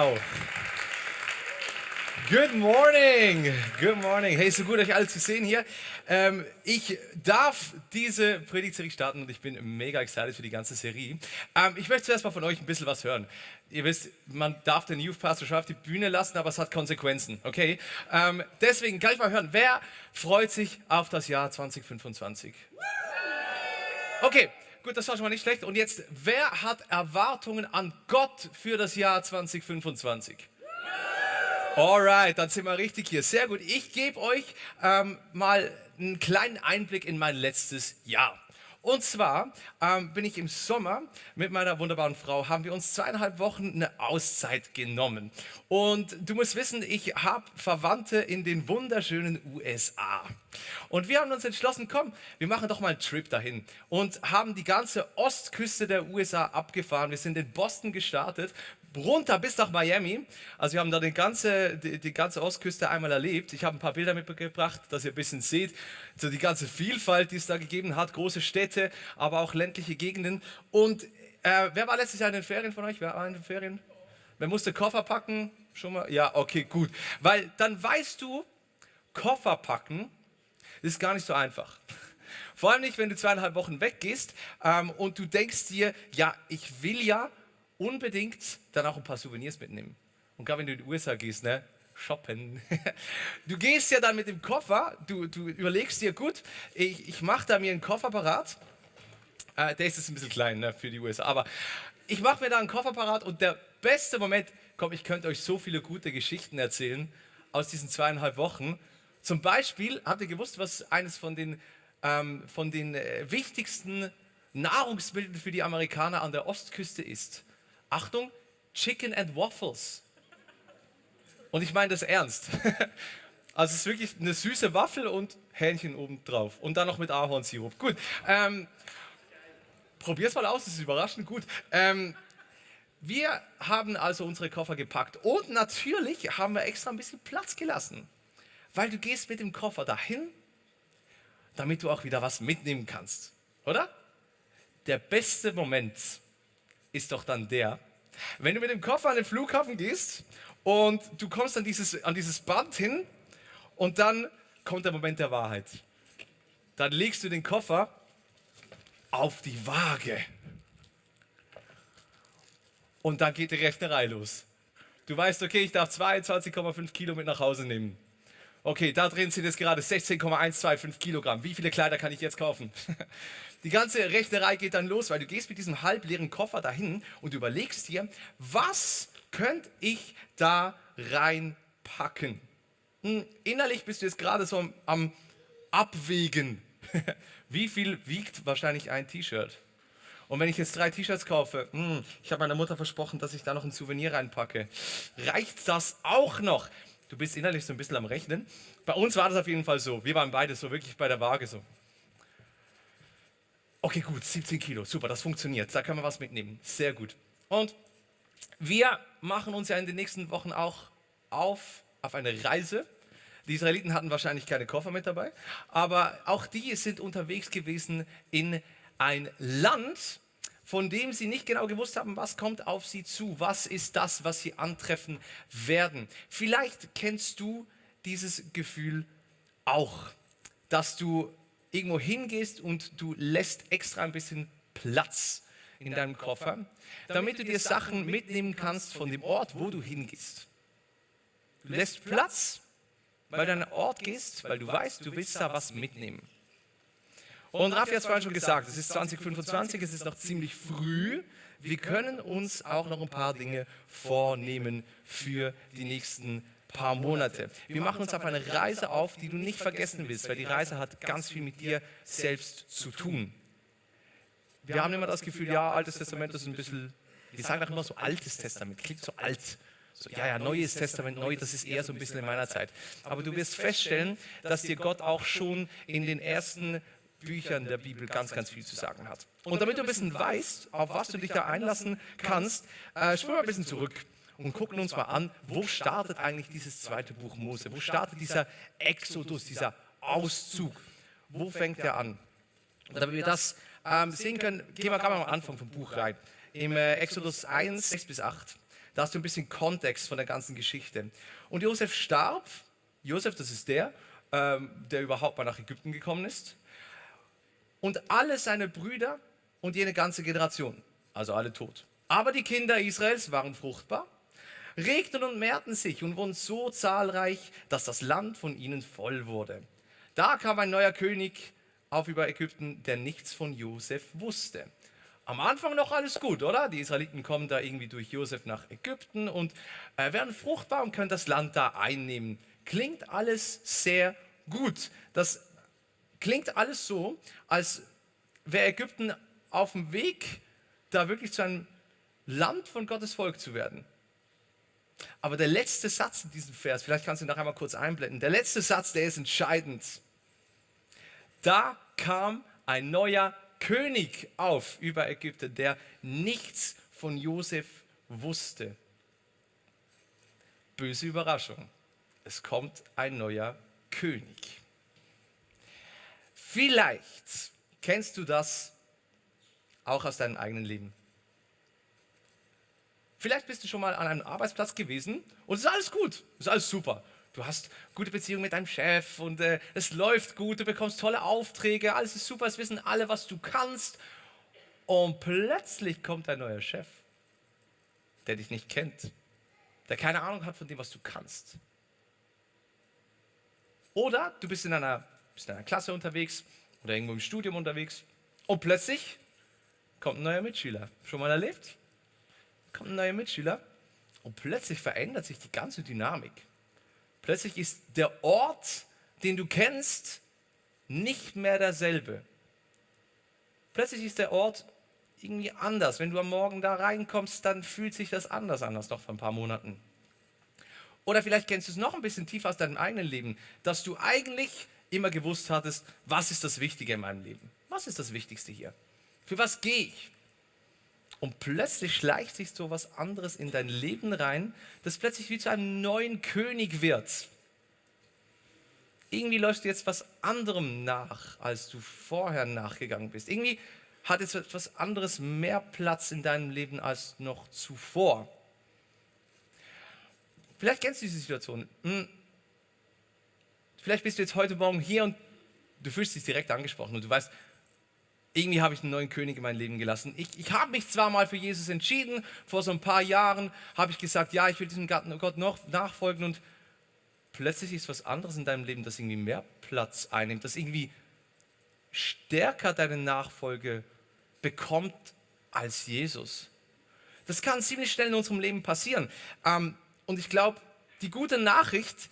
Wow. Good morning. Good morning. Hey, so gut, euch alle zu sehen hier. Ich darf diese Predigtserie starten und ich bin mega excited für die ganze Serie. Ich möchte zuerst mal von euch ein bisschen was hören. Ihr wisst, man darf den Youth Pastor schon auf die Bühne lassen, aber es hat Konsequenzen, okay? Deswegen kann ich mal hören, wer freut sich auf das Jahr 2025? Okay, gut, das war schon mal nicht schlecht. Und jetzt, wer hat Erwartungen an Gott für das Jahr 2025? Alright, dann sind wir richtig hier. Sehr gut. Ich gebe euch mal einen kleinen Einblick in mein letztes Jahr. Und zwar bin ich im Sommer mit meiner wunderbaren Frau, haben wir uns 2,5 Wochen eine Auszeit genommen. Und du musst wissen, ich habe Verwandte in den wunderschönen USA. Und wir haben uns entschlossen, komm, wir machen doch mal einen Trip dahin. Und haben die ganze Ostküste der USA abgefahren. Wir sind in Boston gestartet, runter bis nach Miami. Also wir haben da die ganze Ostküste einmal erlebt. Ich habe ein paar Bilder mitgebracht, dass ihr ein bisschen seht, so die ganze Vielfalt, die es da gegeben hat. Große Städte, aber auch ländliche Gegenden. Und wer war letztes Jahr in den Ferien von euch? Wer war in den Ferien? Wer musste Koffer packen? Schon mal? Ja, okay, gut. Weil dann weißt du, Koffer packen ist gar nicht so einfach. Vor allem nicht, wenn du 2,5 Wochen weggehst und du denkst dir, ja, ich will ja unbedingt dann auch ein paar Souvenirs mitnehmen. Und gerade wenn du in die USA gehst, ne, shoppen. Du gehst ja dann mit dem Koffer, du überlegst dir, gut, ich mache da mir einen Koffer parat. Der ist jetzt ein bisschen klein, ne, für die USA, aber ich mache mir da einen Koffer parat und der beste Moment, komm, ich könnte euch so viele gute Geschichten erzählen aus diesen 2,5 Wochen. Zum Beispiel, habt ihr gewusst, was eines von den wichtigsten Nahrungsmitteln für die Amerikaner an der Ostküste ist? Achtung, Chicken and Waffles. Und ich meine das ernst. Also es ist wirklich eine süße Waffel und Hähnchen oben drauf. Und dann noch mit Ahornsirup. Gut, probier's mal aus, das ist überraschend gut. Wir haben also unsere Koffer gepackt. Und natürlich haben wir extra ein bisschen Platz gelassen. Weil du gehst mit dem Koffer dahin, damit du auch wieder was mitnehmen kannst. Oder? Der beste Moment ist doch dann der, wenn du mit dem Koffer an den Flughafen gehst und du kommst an dieses Band hin und dann kommt der Moment der Wahrheit. Dann legst du den Koffer auf die Waage und dann geht die Rechnerei los. Du weißt, okay, ich darf 22,5 Kilo mit nach Hause nehmen. Okay, da drin sind jetzt gerade 16,125 Kilogramm. Wie viele Kleider kann ich jetzt kaufen? Die ganze Rechnerei geht dann los, weil du gehst mit diesem halbleeren Koffer dahin und überlegst dir, was könnte ich da reinpacken? Innerlich bist du jetzt gerade so am Abwägen. Wie viel wiegt wahrscheinlich ein T-Shirt? Und wenn ich jetzt 3 T-Shirts kaufe, ich habe meiner Mutter versprochen, dass ich da noch ein Souvenir reinpacke. Reicht das auch noch? Du bist innerlich so ein bisschen am Rechnen. Bei uns war das auf jeden Fall so. Wir waren beide so wirklich bei der Waage so. Okay, gut, 17 Kilo, super, das funktioniert. Da können wir was mitnehmen. Sehr gut. Und wir machen uns ja in den nächsten Wochen auch auf eine Reise. Die Israeliten hatten wahrscheinlich keine Koffer mit dabei, aber auch die sind unterwegs gewesen in ein Land, von dem sie nicht genau gewusst haben, was kommt auf sie zu, was ist das, was sie antreffen werden. Vielleicht kennst du dieses Gefühl auch, dass du irgendwo hingehst und du lässt extra ein bisschen Platz in deinem Koffer, damit du dir Sachen mitnehmen kannst von dem Ort, wo du hingehst. Du lässt Platz, weil du an einen Ort gehst, weil du weißt, du willst da was mitnehmen. Und Raffi hat es vorhin schon gesagt, es ist 2025, es ist noch ziemlich früh. Wir können uns auch noch ein paar Dinge vornehmen für die nächsten paar Monate. Wir machen uns auf eine Reise auf, die du nicht vergessen willst, weil die Reise hat ganz viel mit dir selbst zu tun. Wir haben immer das Gefühl, ja, Altes Testament ist ein bisschen, wir sagen auch immer so Altes Testament, klingt so alt. So, ja, Neues Testament, neu, das ist eher so ein bisschen in meiner Zeit. Aber du wirst feststellen, dass dir Gott auch schon in den ersten Büchern der Bibel ganz, ganz viel zu sagen hat. Und damit du ein bisschen weißt, auf was du dich da einlassen kannst, spulen wir ein bisschen zurück und gucken uns mal an, wo startet eigentlich dieses zweite Buch Mose? Wo startet dieser Exodus, dieser Auszug? Wo fängt er an? Und damit wir das sehen können, gehen wir gerade mal am Anfang vom Buch rein. Im Exodus 1, 6 bis 8. Da hast du ein bisschen Kontext von der ganzen Geschichte. Und Josef starb. Josef, das ist der überhaupt mal nach Ägypten gekommen ist. Und alle seine Brüder und jene ganze Generation, also alle tot. Aber die Kinder Israels waren fruchtbar, regten und mehrten sich und wurden so zahlreich, dass das Land von ihnen voll wurde. Da kam ein neuer König auf über Ägypten, der nichts von Josef wusste. Am Anfang noch alles gut, oder? Die Israeliten kommen da irgendwie durch Josef nach Ägypten und werden fruchtbar und können das Land da einnehmen. Klingt alles sehr gut. Das klingt alles so, als wäre Ägypten auf dem Weg, da wirklich zu einem Land von Gottes Volk zu werden. Aber der letzte Satz in diesem Vers, vielleicht kannst du ihn noch einmal kurz einblenden, der letzte Satz, der ist entscheidend. Da kam ein neuer König auf über Ägypten, der nichts von Josef wusste. Böse Überraschung. Es kommt ein neuer König. Vielleicht kennst du das auch aus deinem eigenen Leben. Vielleicht bist du schon mal an einem Arbeitsplatz gewesen und es ist alles gut, es ist alles super. Du hast gute Beziehungen mit deinem Chef und es läuft gut, du bekommst tolle Aufträge, alles ist super, es wissen alle, was du kannst. Und plötzlich kommt ein neuer Chef, der dich nicht kennt, der keine Ahnung hat von dem, was du kannst. Oder du bist in einer Klasse unterwegs oder irgendwo im Studium unterwegs und plötzlich kommt ein neuer Mitschüler. Schon mal erlebt? Kommt ein neuer Mitschüler und plötzlich verändert sich die ganze Dynamik. Plötzlich ist der Ort, den du kennst, nicht mehr derselbe. Plötzlich ist der Ort irgendwie anders. Wenn du am Morgen da reinkommst, dann fühlt sich das anders an als noch vor ein paar Monaten. Oder vielleicht kennst du es noch ein bisschen tiefer aus deinem eigenen Leben, dass du eigentlich immer gewusst hattest, was ist das Wichtige in meinem Leben? Was ist das Wichtigste hier? Für was gehe ich? Und plötzlich schleicht sich so was anderes in dein Leben rein, das plötzlich wie zu einem neuen König wird. Irgendwie läufst du jetzt was anderem nach, als du vorher nachgegangen bist. Irgendwie hat jetzt etwas anderes mehr Platz in deinem Leben als noch zuvor. Vielleicht kennst du diese Situation. Vielleicht bist du jetzt heute Morgen hier und du fühlst dich direkt angesprochen und du weißt, irgendwie habe ich einen neuen König in mein Leben gelassen. Ich habe mich zwar mal für Jesus entschieden, vor so ein paar Jahren habe ich gesagt, ja, ich will diesem Gott noch nachfolgen und plötzlich ist was anderes in deinem Leben, das irgendwie mehr Platz einnimmt, das irgendwie stärker deine Nachfolge bekommt als Jesus. Das kann ziemlich schnell in unserem Leben passieren. Und ich glaube, die gute Nachricht,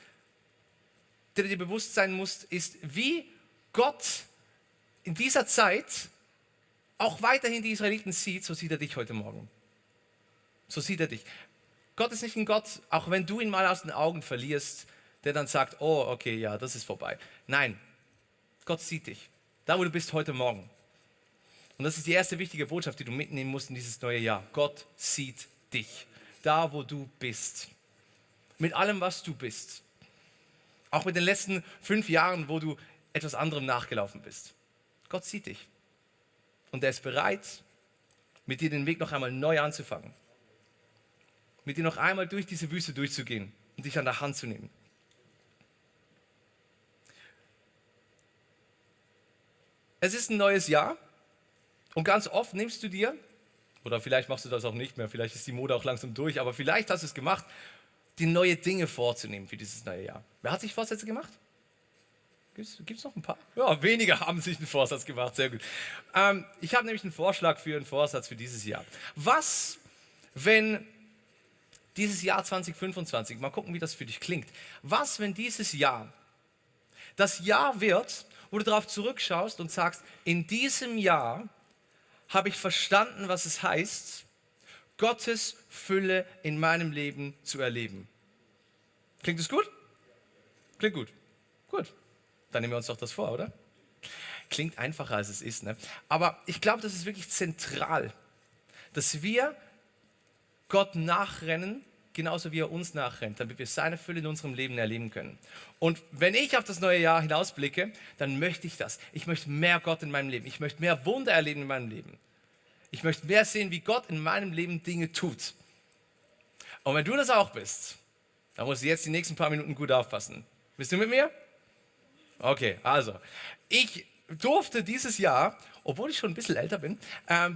der dir bewusst sein muss, ist, wie Gott in dieser Zeit auch weiterhin die Israeliten sieht, so sieht er dich heute Morgen. So sieht er dich. Gott ist nicht ein Gott, auch wenn du ihn mal aus den Augen verlierst, der dann sagt, oh, okay, ja, das ist vorbei. Nein, Gott sieht dich. Da, wo du bist heute Morgen. Und das ist die erste wichtige Botschaft, die du mitnehmen musst in dieses neue Jahr. Gott sieht dich. Da, wo du bist. Mit allem, was du bist. Auch mit den letzten 5 Jahren, wo du etwas anderem nachgelaufen bist. Gott sieht dich. Und er ist bereit, mit dir den Weg noch einmal neu anzufangen. Mit dir noch einmal durch diese Wüste durchzugehen und dich an der Hand zu nehmen. Es ist ein neues Jahr und ganz oft nimmst du dir, oder vielleicht machst du das auch nicht mehr, vielleicht ist die Mode auch langsam durch, aber vielleicht hast du es gemacht, dir neue Dinge vorzunehmen für dieses neue Jahr. Wer hat sich Vorsätze gemacht? Gibt es noch ein paar? Ja, weniger haben sich einen Vorsatz gemacht, sehr gut. Ich habe nämlich einen Vorschlag für einen Vorsatz für dieses Jahr. Was, wenn dieses Jahr 2025, mal gucken, wie das für dich klingt, was, wenn dieses Jahr das Jahr wird, wo du darauf zurückschaust und sagst, in diesem Jahr habe ich verstanden, was es heißt, Gottes Fülle in meinem Leben zu erleben. Klingt das gut? Klingt gut. Gut. Dann nehmen wir uns doch das vor, oder? Klingt einfacher, als es ist, ne? Aber ich glaube, das ist wirklich zentral, dass wir Gott nachrennen, genauso wie er uns nachrennt, damit wir seine Fülle in unserem Leben erleben können. Und wenn ich auf das neue Jahr hinausblicke, dann möchte ich das. Ich möchte mehr Gott in meinem Leben. Ich möchte mehr Wunder erleben in meinem Leben. Ich möchte mehr sehen, wie Gott in meinem Leben Dinge tut. Und wenn du das auch bist, dann musst du jetzt die nächsten paar Minuten gut aufpassen. Bist du mit mir? Okay, also, ich durfte dieses Jahr, obwohl ich schon ein bisschen älter bin,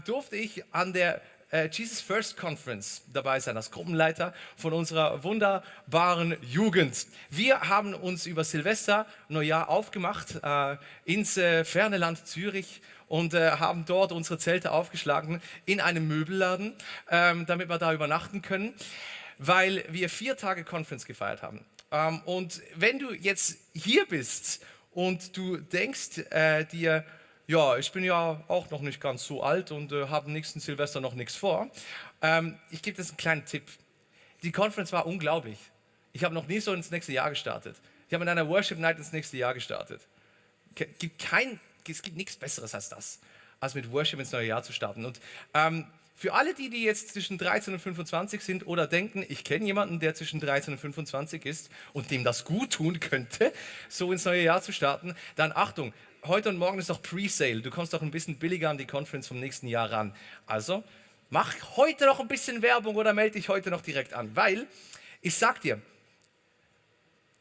durfte ich an der Jesus First Conference dabei sein, als Gruppenleiter von unserer wunderbaren Jugend. Wir haben uns über Silvester, Neujahr aufgemacht ins ferne Land Zürich und haben dort unsere Zelte aufgeschlagen in einem Möbelladen, damit wir da übernachten können, weil wir 4 Tage Conference gefeiert haben. Und wenn du jetzt hier bist und du denkst dir, ja, ich bin ja auch noch nicht ganz so alt und habe nächsten Silvester noch nichts vor. Ich gebe dir einen kleinen Tipp. Die Conference war unglaublich. Ich habe noch nie so ins nächste Jahr gestartet. Ich habe in einer Worship Night ins nächste Jahr gestartet. Es gibt nichts Besseres als das, als mit Worship ins neue Jahr zu starten. Und für alle die jetzt zwischen 13 und 25 sind oder denken, ich kenne jemanden, der zwischen 13 und 25 ist und dem das gut tun könnte, so ins neue Jahr zu starten, dann Achtung, heute und morgen ist doch Pre-Sale. Du kommst doch ein bisschen billiger an die Conference vom nächsten Jahr ran. Also mach heute noch ein bisschen Werbung oder melde dich heute noch direkt an. Weil, ich sag dir,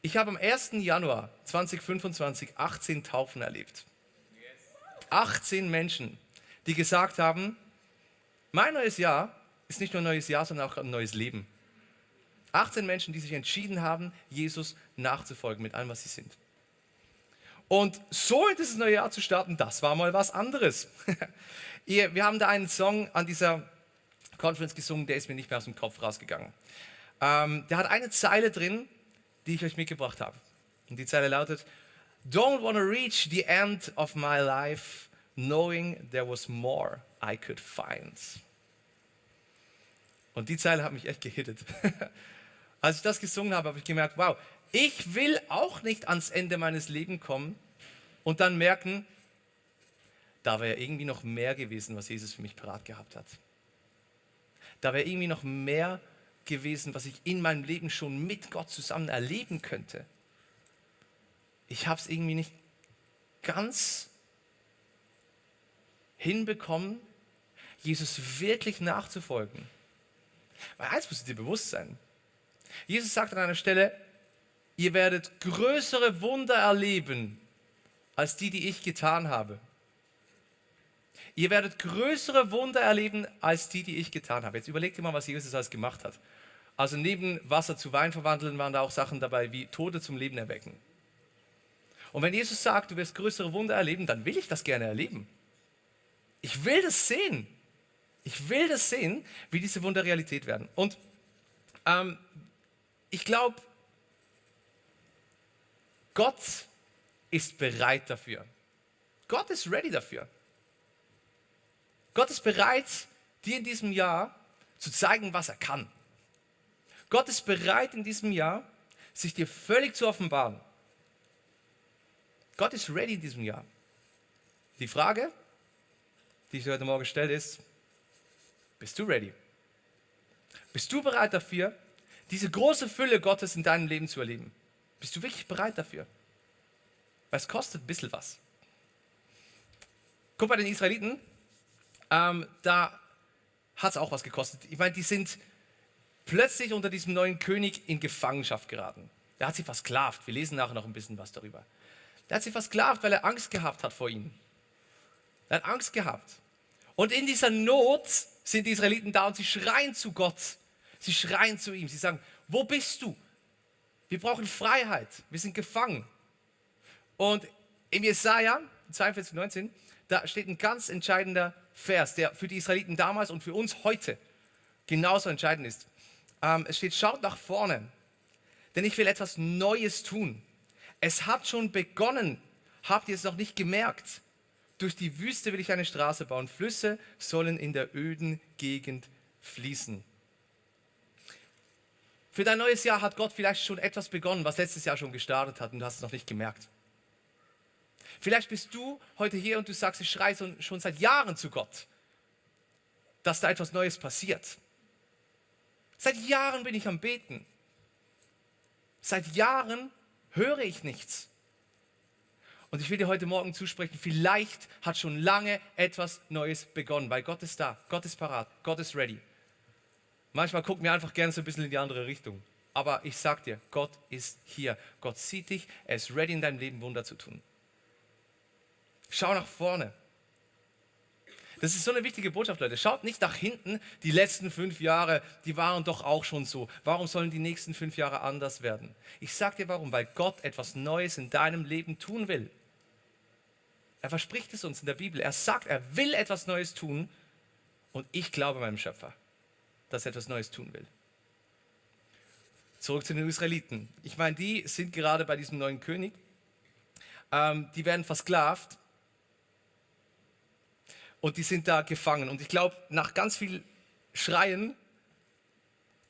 ich habe am 1. Januar 2025 18 Taufen erlebt. 18 Menschen, die gesagt haben, mein neues Jahr ist nicht nur ein neues Jahr, sondern auch ein neues Leben. 18 Menschen, die sich entschieden haben, Jesus nachzufolgen mit allem, was sie sind. Und so in dieses neue Jahr zu starten, das war mal was anderes. Wir haben da einen Song an dieser Conference gesungen, der ist mir nicht mehr aus dem Kopf rausgegangen. Der hat eine Zeile drin, die ich euch mitgebracht habe. Und die Zeile lautet, Don't wanna reach the end of my life, knowing there was more I could find. Und die Zeile hat mich echt gehittet. Als ich das gesungen habe, habe ich gemerkt, wow, ich will auch nicht ans Ende meines Lebens kommen und dann merken, da wäre irgendwie noch mehr gewesen, was Jesus für mich parat gehabt hat. Da wäre irgendwie noch mehr gewesen, was ich in meinem Leben schon mit Gott zusammen erleben könnte. Ich habe es irgendwie nicht ganz hinbekommen, Jesus wirklich nachzufolgen. Weil eins muss dir bewusst sein. Jesus sagt an einer Stelle, ihr werdet größere Wunder erleben, als die ich getan habe. Ihr werdet größere Wunder erleben, als die ich getan habe. Jetzt überlegt ihr mal, was Jesus alles gemacht hat. Also neben Wasser zu Wein verwandeln, waren da auch Sachen dabei, wie Tote zum Leben erwecken. Und wenn Jesus sagt, du wirst größere Wunder erleben, dann will ich das gerne erleben. Ich will das sehen. Ich will das sehen, wie diese Wunder Realität werden. Und ich glaube, Gott ist bereit dafür. Gott ist ready dafür. Gott ist bereit, dir in diesem Jahr zu zeigen, was er kann. Gott ist bereit, in diesem Jahr sich dir völlig zu offenbaren. Gott ist ready in diesem Jahr. Die Frage, die ich dir heute Morgen stelle, ist, bist du ready? Bist du bereit dafür, diese große Fülle Gottes in deinem Leben zu erleben? Bist du wirklich bereit dafür? Weil es kostet ein bisschen was. Guck bei den Israeliten, da hat es auch was gekostet. Ich meine, die sind plötzlich unter diesem neuen König in Gefangenschaft geraten. Der hat sie versklavt. Wir lesen nachher noch ein bisschen was darüber. Der hat sie versklavt, weil er Angst gehabt hat vor ihnen. Er hat Angst gehabt. Und in dieser Not sind die Israeliten da und sie schreien zu Gott. Sie schreien zu ihm. Sie sagen, wo bist du? Wir brauchen Freiheit. Wir sind gefangen. Und im Jesaja 42,19, da steht ein ganz entscheidender Vers, der für die Israeliten damals und für uns heute genauso entscheidend ist. Es steht, schaut nach vorne, denn ich will etwas Neues tun. Es hat schon begonnen. Habt ihr es noch nicht gemerkt? Durch die Wüste will ich eine Straße bauen. Flüsse sollen in der öden Gegend fließen. Für dein neues Jahr hat Gott vielleicht schon etwas begonnen, was letztes Jahr schon gestartet hat und du hast es noch nicht gemerkt. Vielleicht bist du heute hier und du sagst, ich schreie schon seit Jahren zu Gott, dass da etwas Neues passiert. Seit Jahren bin ich am Beten. Seit Jahren höre ich nichts. Und ich will dir heute Morgen zusprechen, vielleicht hat schon lange etwas Neues begonnen, weil Gott ist da, Gott ist parat, Gott ist ready. Manchmal gucken wir einfach gerne so ein bisschen in die andere Richtung. Aber ich sag dir, Gott ist hier. Gott sieht dich, er ist ready in deinem Leben Wunder zu tun. Schau nach vorne. Das ist so eine wichtige Botschaft, Leute. Schaut nicht nach hinten. Die letzten 5 Jahre, die waren doch auch schon so. Warum sollen die nächsten 5 Jahre anders werden? Ich sag dir warum. Weil Gott etwas Neues in deinem Leben tun will. Er verspricht es uns in der Bibel. Er sagt, er will etwas Neues tun. Und ich glaube meinem Schöpfer, dass er etwas Neues tun will. Zurück zu den Israeliten. Ich meine, die sind gerade bei diesem neuen König. Die werden versklavt. Und die sind da gefangen. Und ich glaube, nach ganz viel Schreien,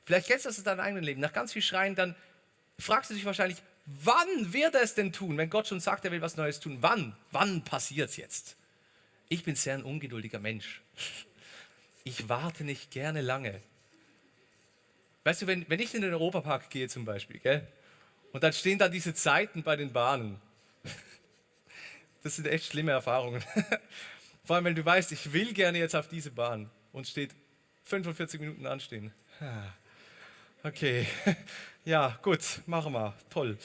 vielleicht kennst du das in deinem eigenen Leben, nach ganz viel Schreien, dann fragst du dich wahrscheinlich, wann wird er es denn tun, wenn Gott schon sagt, er will was Neues tun? Wann? Wann passiert es jetzt? Ich bin sehr ein ungeduldiger Mensch. Ich warte nicht gerne lange. Weißt du, wenn ich in den Europapark gehe zum Beispiel, gell, und dann stehen da diese Zeiten bei den Bahnen. Das sind echt schlimme Erfahrungen. Vor allem, wenn du weißt, ich will gerne jetzt auf diese Bahn und steht 45 Minuten anstehen. Okay, ja gut, machen wir, toll.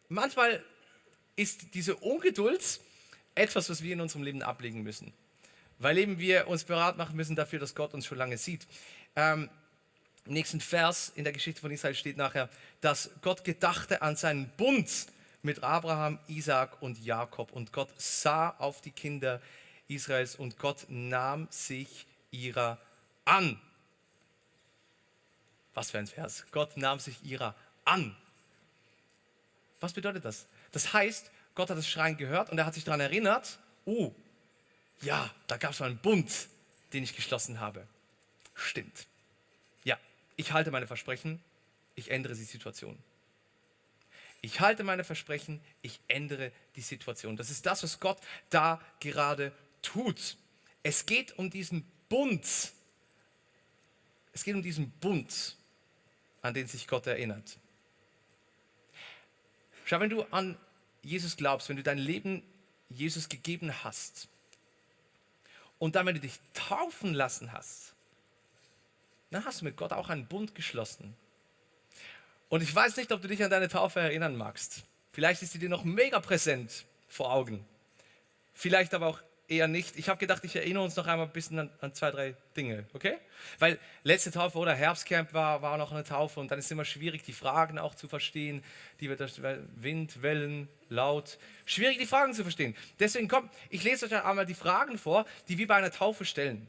Manchmal ist diese Ungeduld etwas, was wir in unserem Leben ablegen müssen. Weil eben wir uns bereit machen müssen dafür, dass Gott uns schon lange sieht. Im nächsten Vers in der Geschichte von Israel steht nachher, dass Gott gedachte an seinen Bund mit Abraham, Isaak und Jakob. Und Gott sah auf die Kinder Israels und Gott nahm sich ihrer an. Was für ein Vers. Gott nahm sich ihrer an. Was bedeutet das? Das heißt, Gott hat das Schreien gehört und er hat sich daran erinnert, oh, ja, da gab es mal einen Bund, den ich geschlossen habe. Stimmt. Ja, ich halte meine Versprechen, ich ändere die Situation. Ich halte meine Versprechen, ich ändere die Situation. Das ist das, was Gott da gerade tut. Es geht um diesen Bund. Es geht um diesen Bund, an den sich Gott erinnert. Schau, wenn du an Jesus glaubst, wenn du dein Leben Jesus gegeben hast und dann, wenn du dich taufen lassen hast, dann hast du mit Gott auch einen Bund geschlossen. Und ich weiß nicht, ob du dich an deine Taufe erinnern magst. Vielleicht ist sie dir noch mega präsent vor Augen. Vielleicht aber auch eher nicht. Ich habe gedacht, ich erinnere uns noch einmal ein bisschen an 2, 3 Dinge, okay? Weil letzte Taufe oder Herbstcamp war noch eine Taufe und dann ist es immer schwierig, die Fragen auch zu verstehen. Die wird Wind, Wellen, laut. Schwierig, die Fragen zu verstehen. Deswegen kommt, ich lese euch einmal die Fragen vor, die wir bei einer Taufe stellen.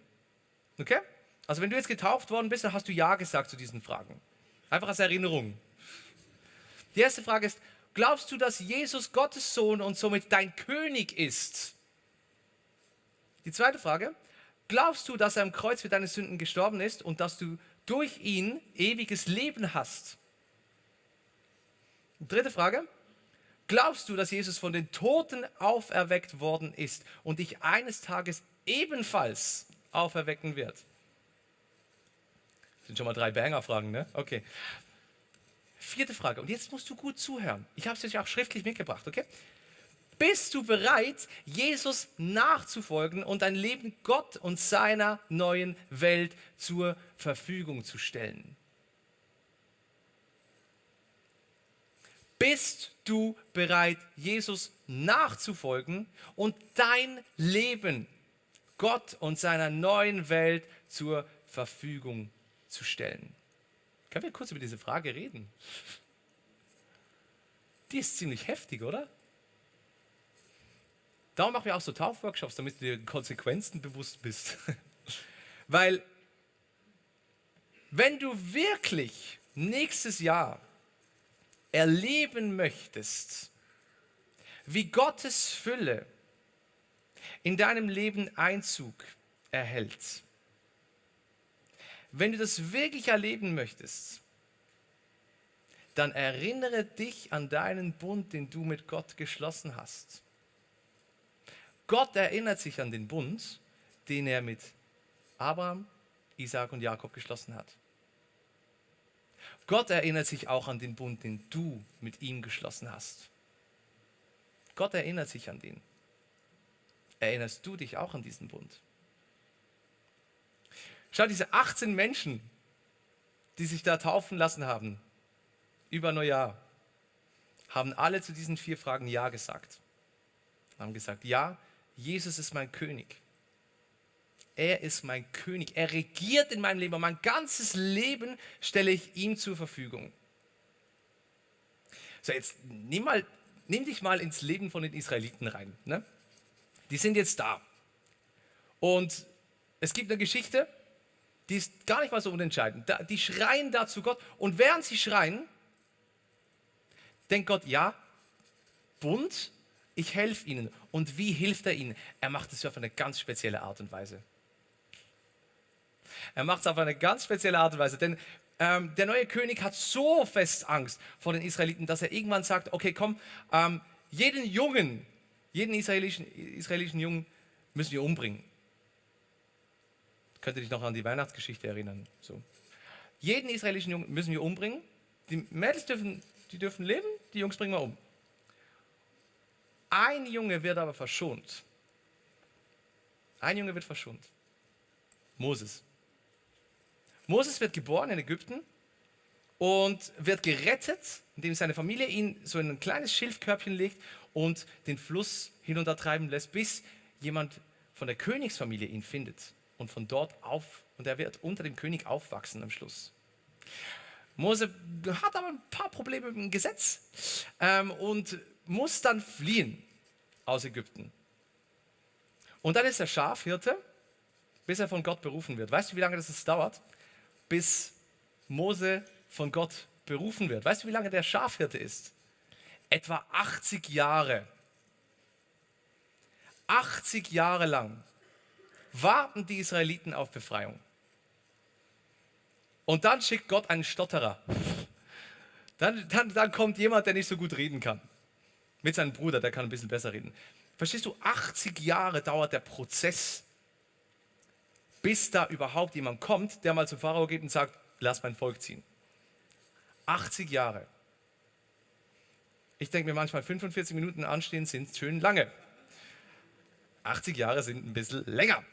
Okay? Also wenn du jetzt getauft worden bist, dann hast du Ja gesagt zu diesen Fragen. Einfach als Erinnerung. Die erste Frage ist, glaubst du, dass Jesus Gottes Sohn und somit dein König ist? Die zweite Frage, glaubst du, dass er am Kreuz für deine Sünden gestorben ist und dass du durch ihn ewiges Leben hast? Die dritte Frage, glaubst du, dass Jesus von den Toten auferweckt worden ist und dich eines Tages ebenfalls auferwecken wird? Das sind schon mal 3 Banger-Fragen, ne? Okay. Vierte Frage, und jetzt musst du gut zuhören. Ich habe es euch auch schriftlich mitgebracht, okay? Bist du bereit, Jesus nachzufolgen und dein Leben Gott und seiner neuen Welt zur Verfügung zu stellen? Bist du bereit, Jesus nachzufolgen und dein Leben Gott und seiner neuen Welt zur Verfügung zu stellen? Können wir kurz über diese Frage reden? Die ist ziemlich heftig, oder? Darum machen wir auch so Taufworkshops, damit du dir Konsequenzen bewusst bist. Weil, wenn du wirklich nächstes Jahr erleben möchtest, wie Gottes Fülle in deinem Leben Einzug erhält, wenn du das wirklich erleben möchtest, dann erinnere dich an deinen Bund, den du mit Gott geschlossen hast. Gott erinnert sich an den Bund, den er mit Abraham, Isaak und Jakob geschlossen hat. Gott erinnert sich auch an den Bund, den du mit ihm geschlossen hast. Gott erinnert sich an den. Erinnerst du dich auch an diesen Bund? Schau, diese 18 Menschen, die sich da taufen lassen haben, über Neujahr, haben alle zu diesen 4 Fragen Ja gesagt. Haben gesagt, ja, Jesus ist mein König. Er ist mein König. Er regiert in meinem Leben. Und mein ganzes Leben stelle ich ihm zur Verfügung. So, jetzt nimm dich mal ins Leben von den Israeliten rein. Ne? Die sind jetzt da. Und es gibt eine Geschichte, die ist gar nicht mal so unentscheidend. Die schreien da zu Gott. Und während sie schreien, denkt Gott, ja, Bund, ich helfe ihnen. Und wie hilft er ihnen? Er macht es auf eine ganz spezielle Art und Weise. Er macht es auf eine ganz spezielle Art und Weise. Denn der neue König hat so fest Angst vor den Israeliten, dass er irgendwann sagt, okay, komm, jeden israelischen Jungen müssen wir umbringen. Könnt ihr dich noch an die Weihnachtsgeschichte erinnern? So. Jeden israelischen Jungen müssen wir umbringen. Die Mädels dürfen leben, die Jungs bringen wir um. Ein Junge wird aber verschont. Ein Junge wird verschont. Moses. Moses wird geboren in Ägypten und wird gerettet, indem seine Familie ihn so in ein kleines Schilfkörbchen legt und den Fluss hinuntertreiben lässt, bis jemand von der Königsfamilie ihn findet. Und von dort und er wird unter dem König aufwachsen am Schluss. Mose hat aber ein paar Probleme mit dem Gesetz und muss dann fliehen aus Ägypten. Und dann ist er Schafhirte, bis er von Gott berufen wird. Weißt du, wie lange das dauert, bis Mose von Gott berufen wird? Weißt du, wie lange der Schafhirte ist? Etwa 80 Jahre. 80 Jahre lang warten die Israeliten auf Befreiung. Und dann schickt Gott einen Stotterer. Dann kommt jemand, der nicht so gut reden kann. Mit seinem Bruder, der kann ein bisschen besser reden. Verstehst du, 80 Jahre dauert der Prozess, bis da überhaupt jemand kommt, der mal zum Pharao geht und sagt, lass mein Volk ziehen. 80 Jahre. Ich denke mir manchmal, 45 Minuten anstehen sind schön lange. 80 Jahre sind ein bisschen länger.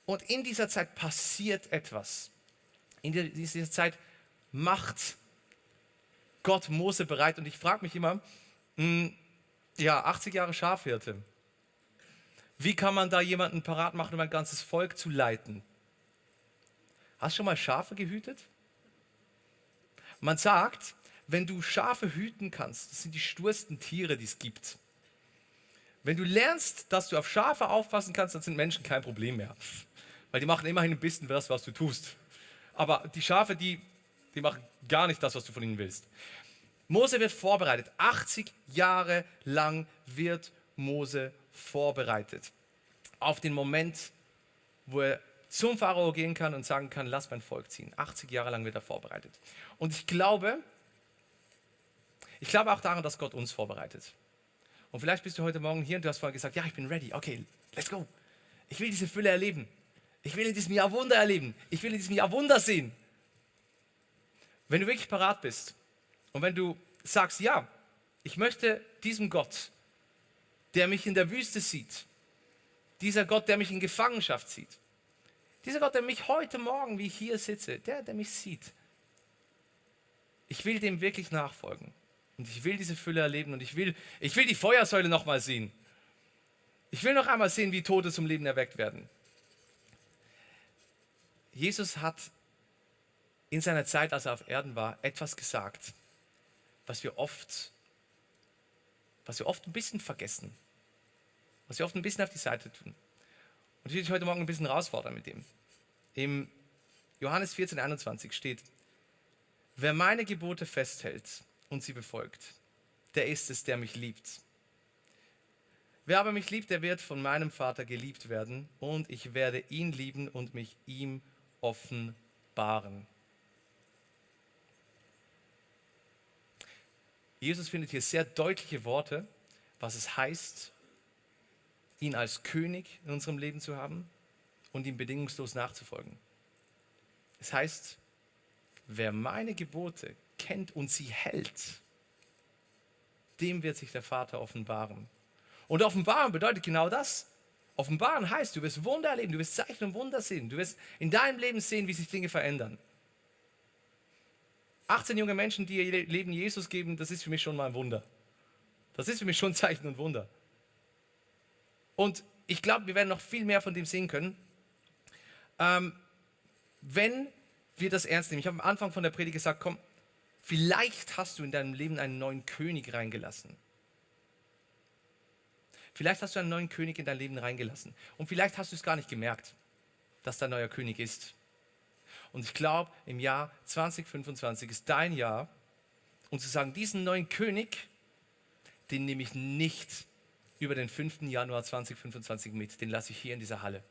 Und in dieser Zeit passiert etwas. In dieser Zeit macht Gott Mose bereit. Und ich frage mich immer, 80 Jahre Schafhirte. Wie kann man da jemanden parat machen, um ein ganzes Volk zu leiten? Hast du schon mal Schafe gehütet? Man sagt, wenn du Schafe hüten kannst, das sind die stursten Tiere, die es gibt. Wenn du lernst, dass du auf Schafe aufpassen kannst, dann sind Menschen kein Problem mehr. Weil die machen immerhin ein bisschen das, was du tust. Aber die Schafe, die machen gar nicht das, was du von ihnen willst. Mose wird vorbereitet. 80 Jahre lang wird Mose vorbereitet. Auf den Moment, wo er zum Pharao gehen kann und sagen kann, lass mein Volk ziehen. 80 Jahre lang wird er vorbereitet. Und ich glaube auch daran, dass Gott uns vorbereitet. Und vielleicht bist du heute Morgen hier und du hast vorher gesagt, ja, ich bin ready, okay, let's go. Ich will diese Fülle erleben. Ich will in diesem Jahr Wunder erleben. Ich will in diesem Jahr Wunder sehen. Wenn du wirklich parat bist und wenn du sagst, ja, ich möchte diesem Gott, der mich in der Wüste sieht, dieser Gott, der mich in Gefangenschaft sieht, dieser Gott, der mich heute Morgen, wie ich hier sitze, der mich sieht, ich will dem wirklich nachfolgen. Und ich will diese Fülle erleben und ich will die Feuersäule noch mal sehen. Ich will noch einmal sehen, wie Tote zum Leben erweckt werden. Jesus hat in seiner Zeit, als er auf Erden war, etwas gesagt, was wir oft ein bisschen vergessen, was wir oft ein bisschen auf die Seite tun. Und ich will dich heute Morgen ein bisschen herausfordern mit dem. Im Johannes 14,21 steht, wer meine Gebote festhält und sie befolgt, der ist es, der mich liebt. Wer aber mich liebt, der wird von meinem Vater geliebt werden und ich werde ihn lieben und mich ihm offenbaren. Jesus findet hier sehr deutliche Worte, was es heißt, ihn als König in unserem Leben zu haben und ihm bedingungslos nachzufolgen. Es heißt, wer meine Gebote kennt und sie hält, dem wird sich der Vater offenbaren. Und offenbaren bedeutet genau das. Offenbaren heißt, du wirst Wunder erleben, du wirst Zeichen und Wunder sehen, du wirst in deinem Leben sehen, wie sich Dinge verändern. 18 junge Menschen, die ihr Leben Jesus geben, das ist für mich schon mal ein Wunder. Das ist für mich schon Zeichen und Wunder. Und ich glaube, wir werden noch viel mehr von dem sehen können, wenn wir das ernst nehmen. Ich habe am Anfang von der Predigt gesagt, komm, vielleicht hast du in deinem Leben einen neuen König reingelassen. Vielleicht hast du einen neuen König in dein Leben reingelassen. Und vielleicht hast du es gar nicht gemerkt, dass da ein neuer König ist. Und ich glaube, im Jahr 2025 ist dein Jahr, um zu sagen, diesen neuen König, den nehme ich nicht über den 5. Januar 2025 mit. Den lasse ich hier in dieser Halle.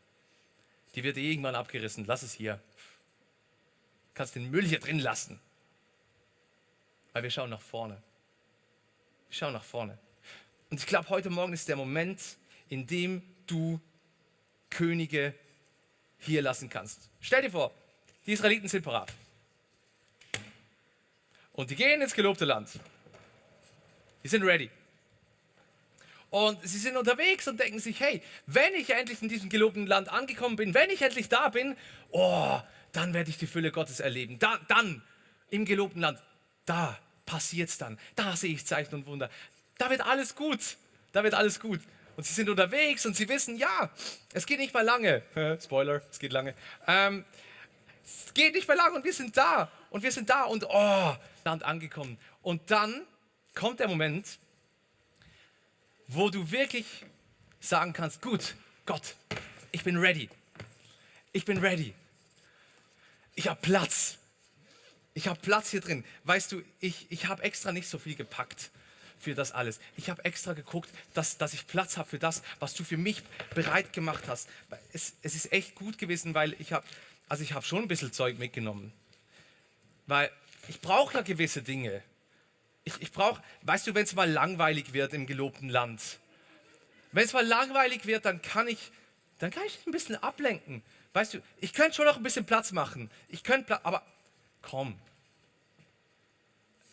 Die wird irgendwann abgerissen. Lass es hier. Du kannst den Müll hier drin lassen. Weil wir schauen nach vorne. Wir schauen nach vorne. Und ich glaube, heute Morgen ist der Moment, in dem du Könige hier lassen kannst. Stell dir vor, die Israeliten sind parat. Und die gehen ins gelobte Land. Die sind ready. Und sie sind unterwegs und denken sich, hey, wenn ich endlich in diesem gelobten Land angekommen bin, wenn ich endlich da bin, oh, dann werde ich die Fülle Gottes erleben. Dann, im gelobten Land, da passiert es dann. Da sehe ich Zeichen und Wunder. Da wird alles gut. Da wird alles gut. Und sie sind unterwegs und sie wissen, ja, es geht nicht mehr lange. Spoiler, es geht lange. Es geht nicht mehr lange und wir sind da. Und wir sind da und Land angekommen. Und dann kommt der Moment, wo du wirklich sagen kannst, gut, Gott, ich bin ready. Ich bin ready. Ich habe Platz. Ich habe Platz hier drin. Weißt du, ich habe extra nicht so viel gepackt für das alles. Ich habe extra geguckt, dass ich Platz habe für das, was du für mich bereit gemacht hast. Es ist echt gut gewesen, weil ich habe schon ein bisschen Zeug mitgenommen. Weil ich brauche ja gewisse Dinge. Ich brauche, weißt du, wenn es mal langweilig wird im gelobten Land, wenn es mal langweilig wird, dann kann ich ein bisschen ablenken. Weißt du, ich könnte schon noch ein bisschen Platz machen. Aber komm,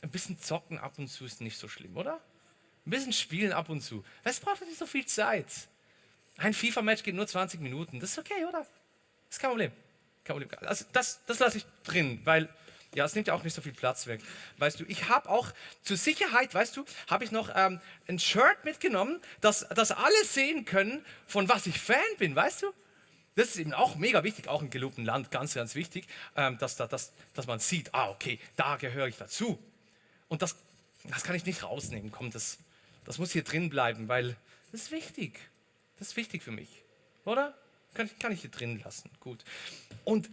ein bisschen zocken ab und zu ist nicht so schlimm, oder? Ein bisschen spielen ab und zu. Es braucht nicht so viel Zeit. Ein FIFA-Match geht nur 20 Minuten. Das ist okay, oder? Das ist kein Problem. Kein Problem. Also das lasse ich drin, weil ja, es nimmt ja auch nicht so viel Platz weg. Weißt du, ich habe auch zur Sicherheit, habe ich noch ein Shirt mitgenommen, dass alle sehen können, von was ich Fan bin, weißt du? Das ist eben auch mega wichtig, auch im gelobten Land, ganz, ganz wichtig, dass man sieht, okay, da gehöre ich dazu. Und das kann ich nicht rausnehmen, komm, das muss hier drin bleiben, weil das ist wichtig. Das ist wichtig für mich, oder? Kann ich hier drin lassen, gut. Und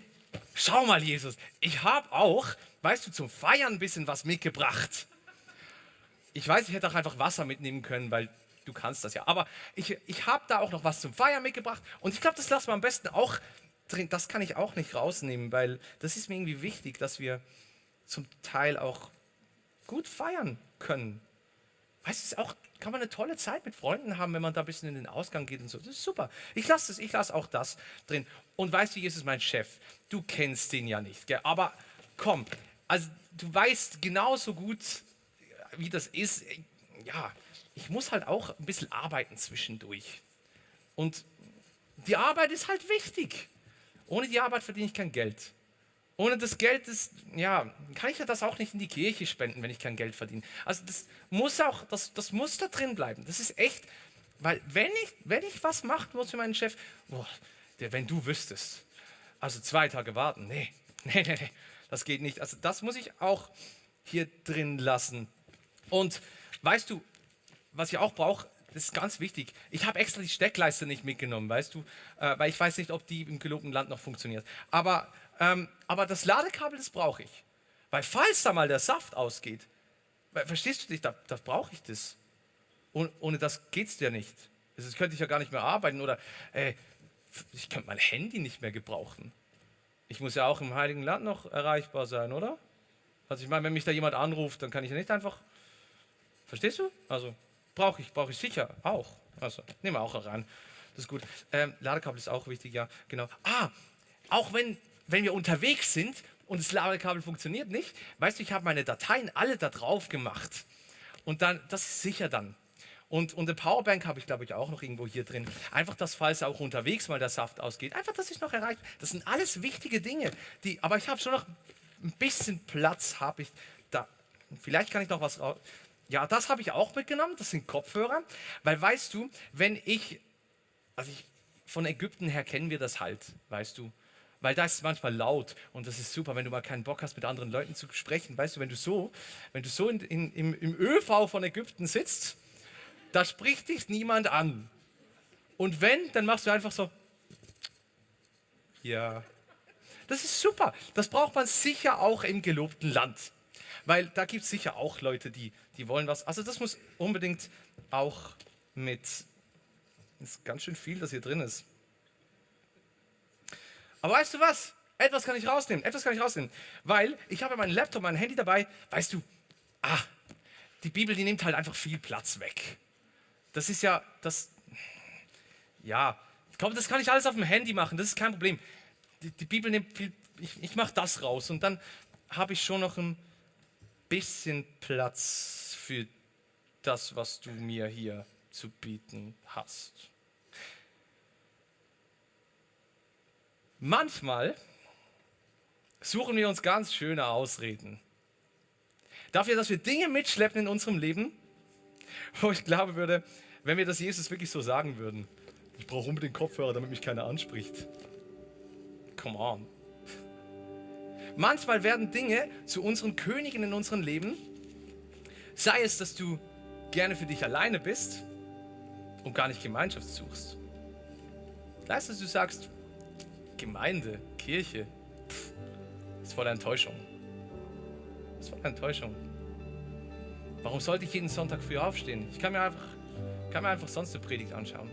schau mal, Jesus, ich habe auch, weißt du, zum Feiern ein bisschen was mitgebracht. Ich weiß, ich hätte auch einfach Wasser mitnehmen können, weil du kannst das ja. Aber ich habe da auch noch was zum Feiern mitgebracht. Und ich glaube, das lassen wir am besten auch drin. Das kann ich auch nicht rausnehmen, weil das ist mir irgendwie wichtig, dass wir zum Teil auch gut feiern können. Weißt du, kann man eine tolle Zeit mit Freunden haben, wenn man da ein bisschen in den Ausgang geht und so. Das ist super. Ich lasse auch das drin. Und weißt du, Jesus, mein Chef, du kennst den ja nicht, gell? Aber komm, also du weißt genauso gut, wie das ist. Ja, ich muss halt auch ein bisschen arbeiten zwischendurch. Und die Arbeit ist halt wichtig. Ohne die Arbeit verdiene ich kein Geld. Ohne das Geld kann ich ja das auch nicht in die Kirche spenden, wenn ich kein Geld verdiene. Also das muss da drin bleiben. Das ist echt, weil wenn ich was machen muss für meinen Chef, wenn du wüsstest, also 2 Tage warten, nee, das geht nicht. Also das muss ich auch hier drin lassen. Und weißt du, was ich auch brauche, das ist ganz wichtig. Ich habe extra die Steckleiste nicht mitgenommen, weißt du, weil ich weiß nicht, ob die im gelobten Land noch funktioniert. Aber das Ladekabel, das brauche ich. Weil falls da mal der Saft ausgeht, verstehst du dich, da brauche ich das. Ohne das geht es ja nicht. Das könnte ich ja gar nicht mehr arbeiten oder ich könnte mein Handy nicht mehr gebrauchen. Ich muss ja auch im Heiligen Land noch erreichbar sein, oder? Also ich meine, wenn mich da jemand anruft, dann kann ich ja nicht einfach, verstehst du? Also brauche ich sicher auch. Also nehmen wir auch heran. Das ist gut. Ladekabel ist auch wichtig, ja, genau. Auch wenn wir unterwegs sind und das Ladekabel funktioniert nicht, weißt du, ich habe meine Dateien alle da drauf gemacht. Und dann, das ist sicher dann. Und eine Powerbank habe ich, glaube ich, auch noch irgendwo hier drin. Einfach, dass falls auch unterwegs mal der Saft ausgeht, einfach, dass ich noch erreiche. Das sind alles wichtige Dinge. Aber ich habe schon noch ein bisschen Platz, habe ich da. Vielleicht kann ich noch was raus. Ja, das habe ich auch mitgenommen. Das sind Kopfhörer. Weil weißt du, von Ägypten her kennen wir das halt, weißt du. Weil da ist es manchmal laut und das ist super, wenn du mal keinen Bock hast, mit anderen Leuten zu sprechen. Weißt du, wenn du so im ÖV von Ägypten sitzt, da spricht dich niemand an. Und wenn, dann machst du einfach so, ja. Das ist super. Das braucht man sicher auch im gelobten Land. Weil da gibt es sicher auch Leute, die wollen was. Also das muss unbedingt auch mit, das ist ganz schön viel, das hier drin ist. Aber weißt du was? Etwas kann ich rausnehmen. Weil ich habe meinen Laptop, mein Handy dabei. Weißt du, die Bibel, die nimmt halt einfach viel Platz weg. Das ist ja, komm, das kann ich alles auf dem Handy machen, das ist kein Problem. Die Bibel nimmt viel, ich mache das raus und dann habe ich schon noch ein bisschen Platz für das, was du mir hier zu bieten hast. Manchmal suchen wir uns ganz schöne Ausreden dafür, dass wir Dinge mitschleppen in unserem Leben, wo ich glaube würde, wenn wir das Jesus wirklich so sagen würden, ich brauche unbedingt Kopfhörer, damit mich keiner anspricht. Come on. Manchmal werden Dinge zu unseren Königen in unserem Leben, sei es, dass du gerne für dich alleine bist und gar nicht Gemeinschaft suchst. Sei es, dass du sagst, Gemeinde, Kirche, ist voller Enttäuschung. Warum sollte ich jeden Sonntag früh aufstehen? Ich kann mir einfach sonst eine Predigt anschauen.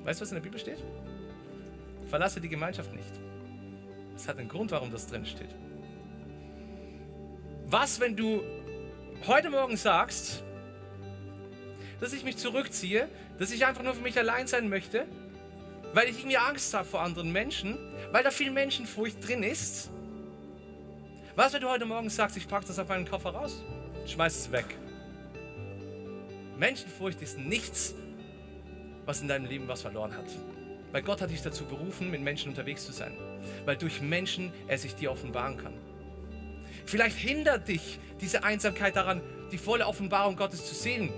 Weißt du, was in der Bibel steht? Verlasse die Gemeinschaft nicht. Das hat einen Grund, warum das drin steht. Was, wenn du heute Morgen sagst, dass ich mich zurückziehe, dass ich einfach nur für mich allein sein möchte, weil ich irgendwie Angst habe vor anderen Menschen, weil da viel Menschenfurcht drin ist? Was, wenn du heute Morgen sagst, ich packe das auf meinen Koffer raus, schmeiß es weg? Menschenfurcht ist nichts, was in deinem Leben was verloren hat. Weil Gott hat dich dazu berufen, mit Menschen unterwegs zu sein. Weil durch Menschen er sich dir offenbaren kann. Vielleicht hindert dich diese Einsamkeit daran, die volle Offenbarung Gottes zu sehen.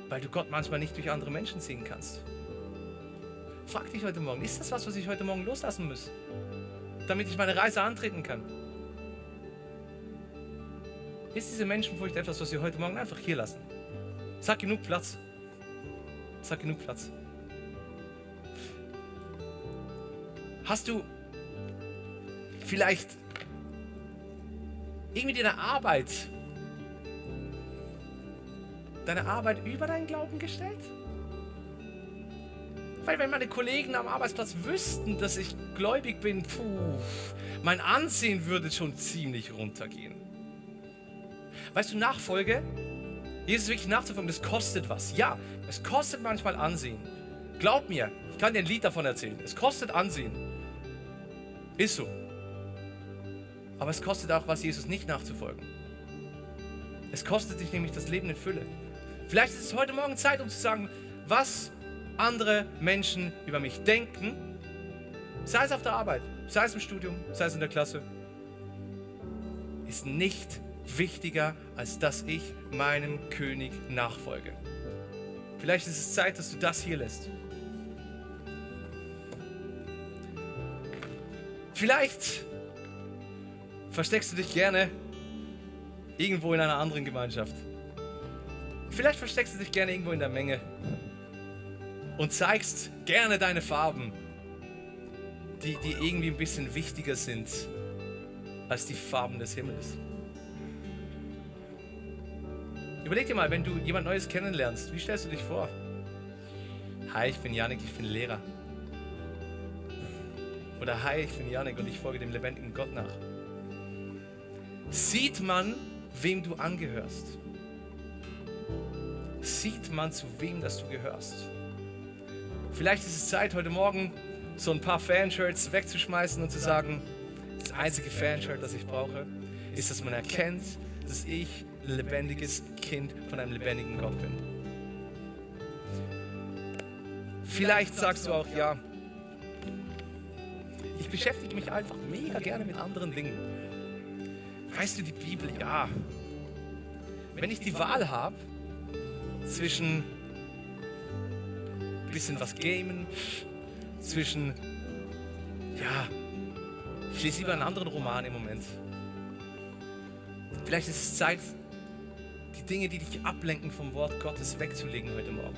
Weil du Gott manchmal nicht durch andere Menschen sehen kannst. Frag dich heute Morgen, ist das was ich heute Morgen loslassen muss? Damit ich meine Reise antreten kann? Ist diese Menschenfurcht etwas, was wir heute Morgen einfach hier lassen? Es hat genug Platz. Hast du vielleicht irgendwie deine Arbeit über deinen Glauben gestellt? Weil wenn meine Kollegen am Arbeitsplatz wüssten, dass ich gläubig bin, mein Ansehen würde schon ziemlich runtergehen. Weißt du, Nachfolge, Jesus wirklich nachzufolgen, das kostet was. Ja, es kostet manchmal Ansehen. Glaub mir, ich kann dir ein Lied davon erzählen. Es kostet Ansehen. Ist so. Aber es kostet auch was, Jesus nicht nachzufolgen. Es kostet dich nämlich das Leben in Fülle. Vielleicht ist es heute Morgen Zeit, um zu sagen, was andere Menschen über mich denken, sei es auf der Arbeit, sei es im Studium, sei es in der Klasse, ist nicht wichtiger, als dass ich meinem König nachfolge. Vielleicht ist es Zeit, dass du das hier lässt. Vielleicht versteckst du dich gerne irgendwo in einer anderen Gemeinschaft. Vielleicht versteckst du dich gerne irgendwo in der Menge und zeigst gerne deine Farben, die irgendwie ein bisschen wichtiger sind als die Farben des Himmels. Überleg dir mal, wenn du jemand Neues kennenlernst, wie stellst du dich vor? Hi, ich bin Janik, ich bin Lehrer. Oder hi, ich bin Janik und ich folge dem lebendigen Gott nach. Sieht man, wem du angehörst? Sieht man, zu wem das du gehörst? Vielleicht ist es Zeit, heute Morgen so ein paar Fanshirts wegzuschmeißen und zu sagen, das einzige Fanshirt, das ich brauche, ist, dass man erkennt, dass ich lebendiges Kind von einem lebendigen Gott bin. Vielleicht sagst du auch, ja, ich beschäftige mich einfach mega gerne mit anderen Dingen. Weißt du, die Bibel, ja. Wenn ich die Wahl habe zwischen ein bisschen was gamen, zwischen, ja, ich lese lieber einen anderen Roman im Moment. Vielleicht ist es Zeit, die Dinge, die dich ablenken vom Wort Gottes, wegzulegen heute Morgen.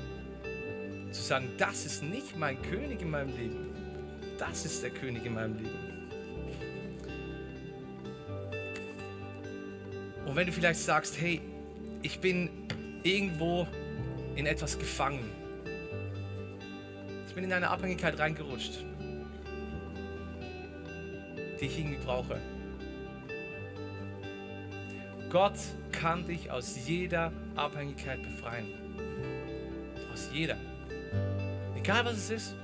Zu sagen, das ist nicht mein König in meinem Leben. Das ist der König in meinem Leben. Und wenn du vielleicht sagst, hey, ich bin irgendwo in etwas gefangen. Ich bin in eine Abhängigkeit reingerutscht, die ich irgendwie brauche. Gott kann dich aus jeder Abhängigkeit befreien. Aus jeder. Egal was es ist.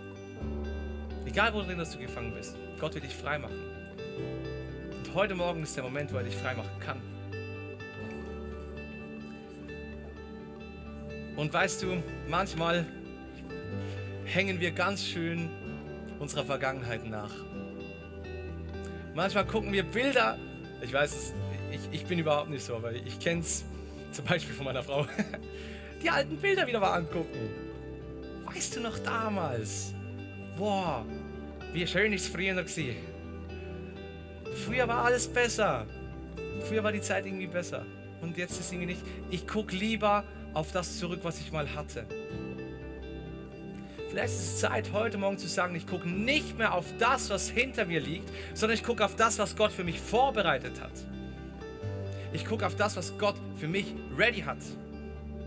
Egal worin du gefangen bist. Gott will dich frei machen. Und heute Morgen ist der Moment, wo er dich frei machen kann. Und weißt du, manchmal hängen wir ganz schön unserer Vergangenheit nach. Manchmal gucken wir Bilder, ich weiß, ich bin überhaupt nicht so, aber ich kenne es zum Beispiel von meiner Frau, die alten Bilder wieder mal angucken. Weißt du noch damals? Boah, wie schön ist es früher noch gewesen. Früher war alles besser. Früher war die Zeit irgendwie besser. Und jetzt ist es irgendwie nicht. Ich gucke lieber auf das zurück, was ich mal hatte. Vielleicht ist es Zeit, heute Morgen zu sagen, ich gucke nicht mehr auf das, was hinter mir liegt, sondern ich gucke auf das, was Gott für mich vorbereitet hat. Ich gucke auf das, was Gott für mich ready hat.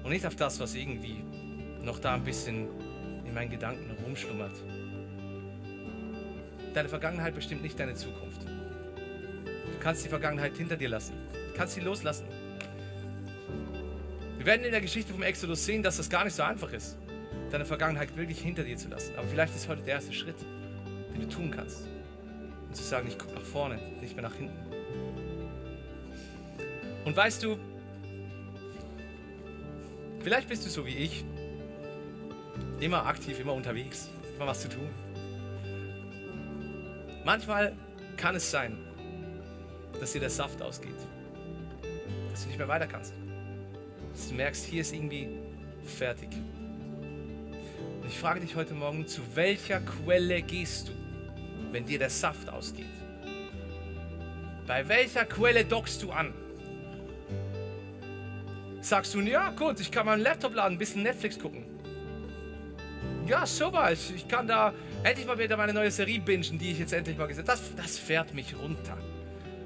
Und nicht auf das, was irgendwie noch da ein bisschen in meinen Gedanken rumschlummert. Deine Vergangenheit bestimmt nicht deine Zukunft. Du kannst die Vergangenheit hinter dir lassen. Du kannst sie loslassen. Wir werden in der Geschichte vom Exodus sehen, dass das gar nicht so einfach ist, deine Vergangenheit wirklich hinter dir zu lassen. Aber vielleicht ist heute der erste Schritt, den du tun kannst. Und zu sagen, ich gucke nach vorne, nicht mehr nach hinten. Und weißt du, vielleicht bist du so wie ich, immer aktiv, immer unterwegs, immer was zu tun. Manchmal kann es sein, dass dir der Saft ausgeht, dass du nicht mehr weiter kannst. Dass du merkst, hier ist irgendwie fertig. Und ich frage dich heute Morgen, zu welcher Quelle gehst du, wenn dir der Saft ausgeht? Bei welcher Quelle dockst du an? Sagst du, ja gut, ich kann meinen Laptop laden, ein bisschen Netflix gucken. Ja, super, ich kann da endlich mal wieder meine neue Serie bingen, die ich jetzt endlich mal gesehen habe. Das fährt mich runter.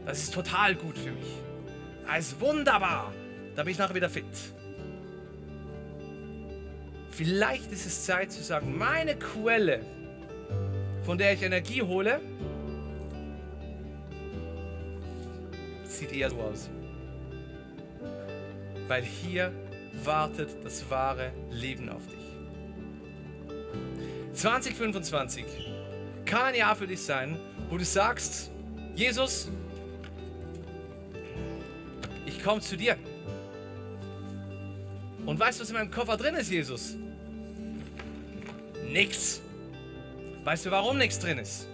Das ist total gut für mich. Das ist wunderbar. Da bin ich nachher wieder fit. Vielleicht ist es Zeit zu sagen, meine Quelle, von der ich Energie hole, sieht eher so aus. Weil hier wartet das wahre Leben auf dich. 2025 kann ein Jahr für dich sein, wo du sagst, Jesus, ich komme zu dir. Und weißt du, was in meinem Koffer drin ist, Jesus? Nix. Weißt du, warum nichts drin ist?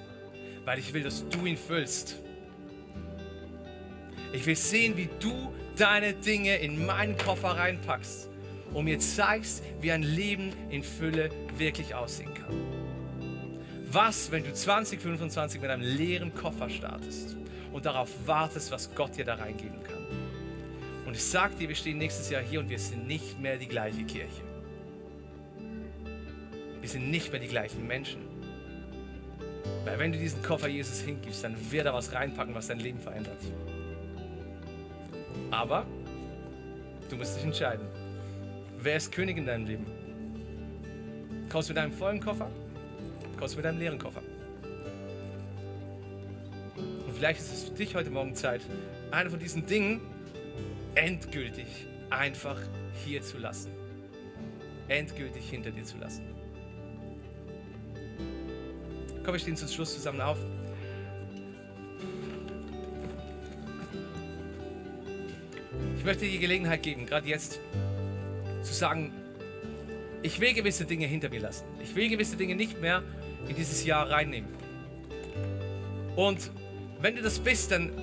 Weil ich will, dass du ihn füllst. Ich will sehen, wie du deine Dinge in meinen Koffer reinpackst und mir zeigst, wie ein Leben in Fülle wirklich aussehen kann. Was, wenn du 2025 mit einem leeren Koffer startest und darauf wartest, was Gott dir da reingeben kann? Und ich sage dir, wir stehen nächstes Jahr hier und wir sind nicht mehr die gleiche Kirche. Wir sind nicht mehr die gleichen Menschen. Weil wenn du diesen Koffer Jesus hingibst, dann wird er was reinpacken, was dein Leben verändert. Aber du musst dich entscheiden. Wer ist König in deinem Leben? Kommst du mit deinem vollen Koffer? Kommst du mit deinem leeren Koffer? Und vielleicht ist es für dich heute Morgen Zeit, eine von diesen Dingen endgültig einfach hier zu lassen. Endgültig hinter dir zu lassen. Komm, wir stehen zum Schluss zusammen auf. Ich Ich möchte dir die Gelegenheit geben, gerade jetzt, zu sagen, ich will gewisse Dinge hinter mir lassen. Ich will gewisse Dinge nicht mehr in dieses Jahr reinnehmen. Und wenn du das bist, dann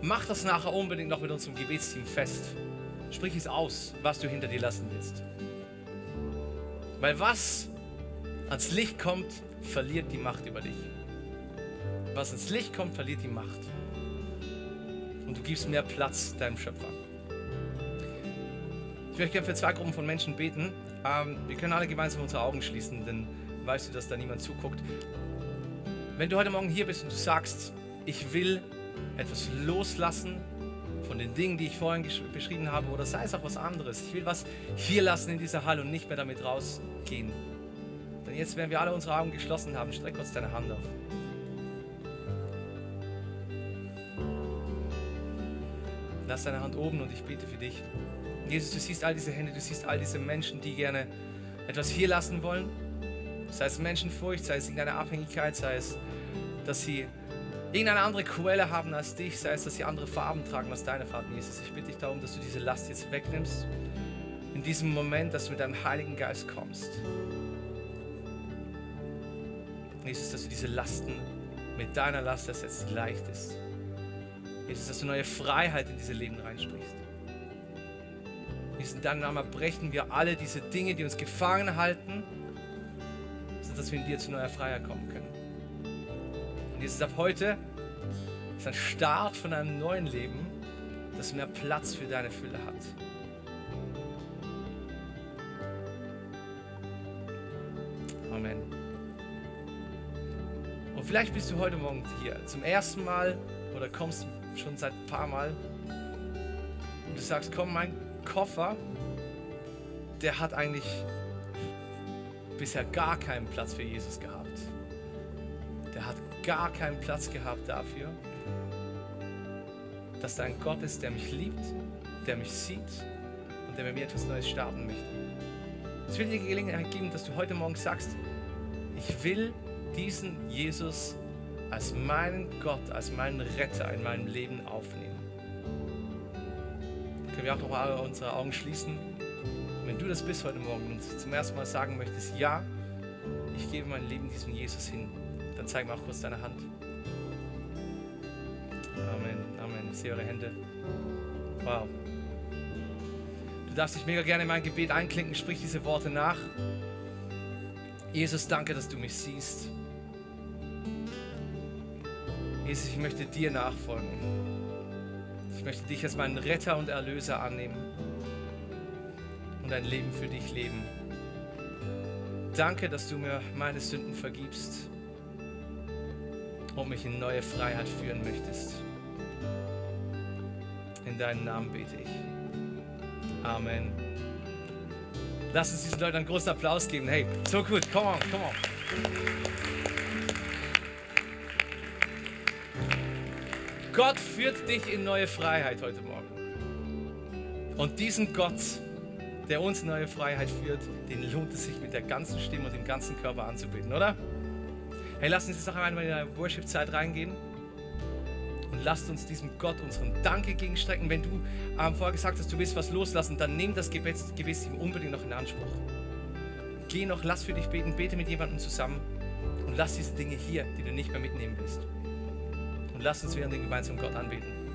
mach das nachher unbedingt noch mit unserem Gebetsteam fest. Sprich es aus, was du hinter dir lassen willst. Weil was ans Licht kommt, verliert die Macht über dich. Was ans Licht kommt, verliert die Macht. Und du gibst mehr Platz deinem Schöpfer. Ich möchte gerne für 2 Gruppen von Menschen beten. Wir können alle gemeinsam unsere Augen schließen, denn weißt du, dass da niemand zuguckt. Wenn du heute Morgen hier bist und du sagst, ich will etwas loslassen von den Dingen, die ich vorhin beschrieben habe, oder sei es auch was anderes. Ich will was hier lassen in dieser Halle und nicht mehr damit rausgehen. Denn jetzt, wenn wir alle unsere Augen geschlossen haben, streck kurz deine Hand auf. Lass deine Hand oben und ich bete für dich. Jesus, du siehst all diese Hände, du siehst all diese Menschen, die gerne etwas hier lassen wollen. Sei es Menschenfurcht, sei es irgendeine Abhängigkeit, sei es, dass sie irgendeine andere Quelle haben als dich, sei es, dass sie andere Farben tragen als deine Farben, Jesus. Ich bitte dich darum, dass du diese Last jetzt wegnimmst. In diesem Moment, dass du mit deinem Heiligen Geist kommst. Jesus, dass du diese Lasten mit deiner Last ersetzt, die leicht ist. Jesus, dass du neue Freiheit in diese Leben reinsprichst. Jesus, in deinem Namen brechen wir alle diese Dinge, die uns gefangen halten, sodass wir in dir zu neuer Freiheit kommen können. Und Jesus, ab heute ist ein Start von einem neuen Leben, das mehr Platz für deine Fülle hat. Amen. Und vielleicht bist du heute Morgen hier zum ersten Mal oder kommst schon seit ein paar Mal und du sagst, komm, mein Koffer, der hat eigentlich bisher gar keinen Platz für Jesus gehabt. Der hat gar keinen Platz gehabt dafür, dass da ein Gott ist, der mich liebt, der mich sieht und der mit mir etwas Neues starten möchte. Es will dir die Gelegenheit geben, dass du heute Morgen sagst, ich will diesen Jesus als meinen Gott, als meinen Retter in meinem Leben aufnehmen. Können wir auch noch mal unsere Augen schließen? Und wenn du das bist heute Morgen und zum ersten Mal sagen möchtest, ja, ich gebe mein Leben diesem Jesus hin, dann zeig mir auch kurz deine Hand. Amen, Amen. Ich sehe eure Hände. Wow. Du darfst dich mega gerne in mein Gebet einklinken, sprich diese Worte nach. Jesus, danke, dass du mich siehst. Jesus, ich möchte dir nachfolgen. Ich möchte dich als meinen Retter und Erlöser annehmen und ein Leben für dich leben. Danke, dass du mir meine Sünden vergibst und mich in neue Freiheit führen möchtest. In deinen Namen bete ich. Amen. Lass uns diesen Leuten einen großen Applaus geben. Hey, so gut, come on, come on. Gott führt dich in neue Freiheit heute Morgen. Und diesen Gott, der uns in neue Freiheit führt, den lohnt es sich mit der ganzen Stimme und dem ganzen Körper anzubeten, oder? Hey, lasst uns jetzt noch einmal in eine Worship-Zeit reingehen und lasst uns diesem Gott unseren Dank entgegenstrecken. Wenn du vorher gesagt hast, du willst was loslassen, dann nimm das Gebetsteam unbedingt noch in Anspruch. Geh noch, lass für dich beten, bete mit jemandem zusammen und lass diese Dinge hier, die du nicht mehr mitnehmen willst. Und lasst uns während dem gemeinsamen Gott anbeten.